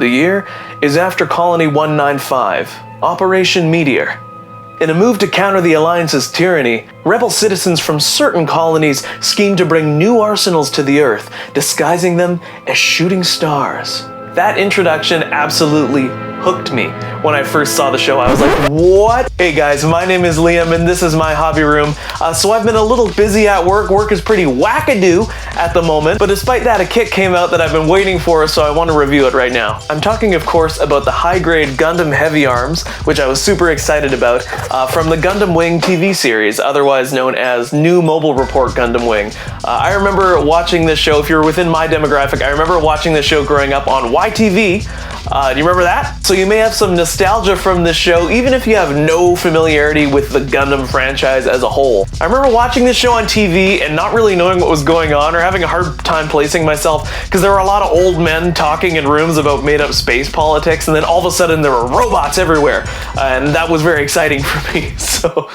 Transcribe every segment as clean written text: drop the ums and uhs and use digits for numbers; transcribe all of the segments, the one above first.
The year is after Colony 195, Operation Meteor. In a move to counter the Alliance's tyranny, rebel citizens from certain colonies scheme to bring new arsenals to the Earth, disguising them as shooting stars. That introduction absolutely hooked me. When I first saw the show, I was like, what? Hey guys, my name is Liam and this is my hobby room. So I've been a little busy at work. Work is pretty wackadoo at the moment, but despite that, a kit came out that I've been waiting for, so I want to review it right now. I'm talking, of course, about the high-grade Gundam Heavyarms, which I was super excited about, from the Gundam Wing TV series, otherwise known as New Mobile Report Gundam Wing. I remember watching this show, if you're within my demographic, I remember watching this show growing up on YTV. Do you remember that? So you may have some nostalgia from this show, even if you have no familiarity with the Gundam franchise as a whole. I remember watching this show on TV and not really knowing what was going on or having a hard time placing myself because there were a lot of old men talking in rooms about made-up space politics, and then all of a sudden there were robots everywhere, and that was very exciting for me. So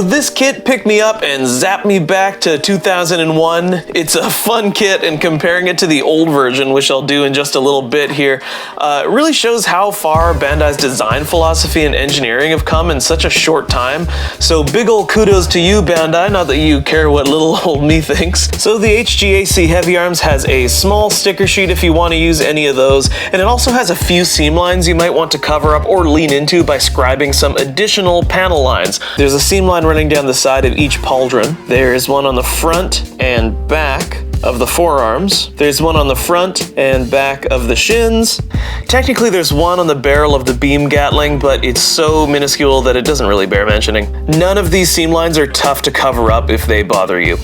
this kit picked me up and zapped me back to 2001. It's a fun kit, and comparing it to the old version, which I'll do in just a little bit here, it really shows how far Bandai's design philosophy and engineering have come in such a short time. So big ol' kudos to you, Bandai, not that you care what little old me thinks. So the HGAC Heavyarms has a small sticker sheet if you want to use any of those, and it also has a few seam lines you might want to cover up or lean into by scribing some additional panel lines. There's a seam line running down the side of each pauldron. There's one on the front and back of the forearms. There's one on the front and back of the shins. Technically there's one on the barrel of the beam Gatling, but it's so minuscule that it doesn't really bear mentioning. None of these seam lines are tough to cover up if they bother you.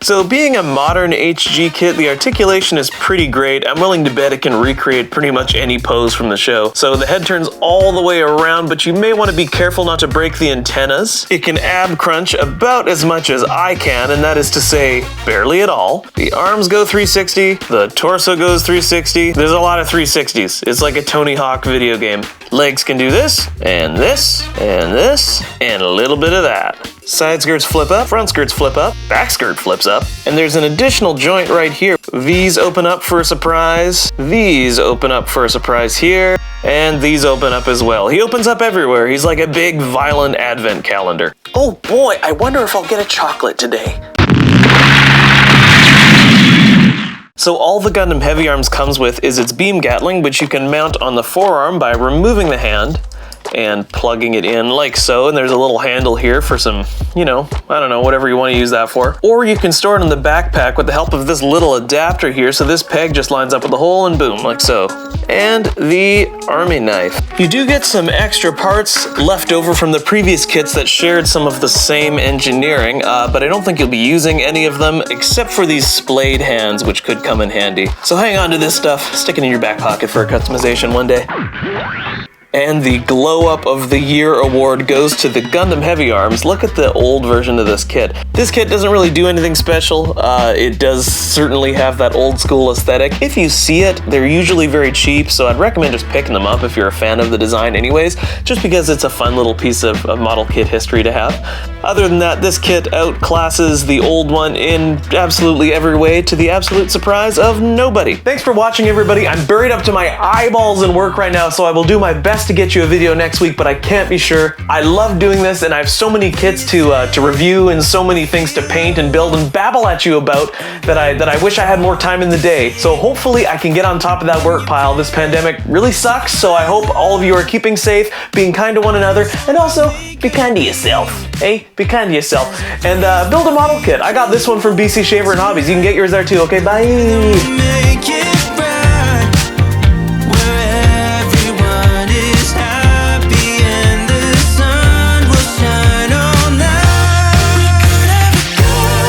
So being a modern HG kit, the articulation is pretty great. I'm willing to bet it can recreate pretty much any pose from the show. So the head turns all the way around, but you may want to be careful not to break the antennas. It can ab crunch about as much as I can, and that is to say, barely at all. The arms go 360, the torso goes 360. There's a lot of 360s. It's like a Tony Hawk video game. Legs can do this, and this, and this, and a little bit of that. Side skirts flip up, front skirts flip up, back skirt flips up, and there's an additional joint right here. These open up for a surprise, these open up for a surprise here, and these open up as well. He opens up everywhere. He's like a big, violent advent calendar. Oh boy, I wonder if I'll get a chocolate today. So all the Gundam Heavyarms comes with is its beam Gatling, which you can mount on the forearm by removing the hand and plugging it in like so, and there's a little handle here for some, I don't know, whatever you want to use that for. Or you can store it in the backpack with the help of this little adapter here, so this peg just lines up with the hole and boom, like so. And the army knife. You do get some extra parts left over from the previous kits that shared some of the same engineering, but I don't think you'll be using any of them except for these splayed hands, which could come in handy. So hang on to this stuff, stick it in your back pocket for a customization one day. And the Glow Up of the Year award goes to the Gundam Heavyarms. Look at the old version of this kit. This kit doesn't really do anything special. It does certainly have that old school aesthetic. If you see it, they're usually very cheap, so I'd recommend just picking them up if you're a fan of the design anyways, just because it's a fun little piece of model kit history to have. Other than that, this kit outclasses the old one in absolutely every way, to the absolute surprise of nobody. Thanks for watching, everybody. I'm buried up to my eyeballs in work right now, so I will do my best to get you a video next week, but I can't be sure. I love doing this, and I have so many kits to review and so many things to paint and build and babble at you about that I wish I had more time in the day. So hopefully I can get on top of that work pile. This pandemic really sucks, so I hope all of you are keeping safe, being kind to one another, and also be kind to yourself. Hey, be kind to yourself. And build a model kit. I got this one from BC Shaver and Hobbies. You can get yours there too. Okay, bye.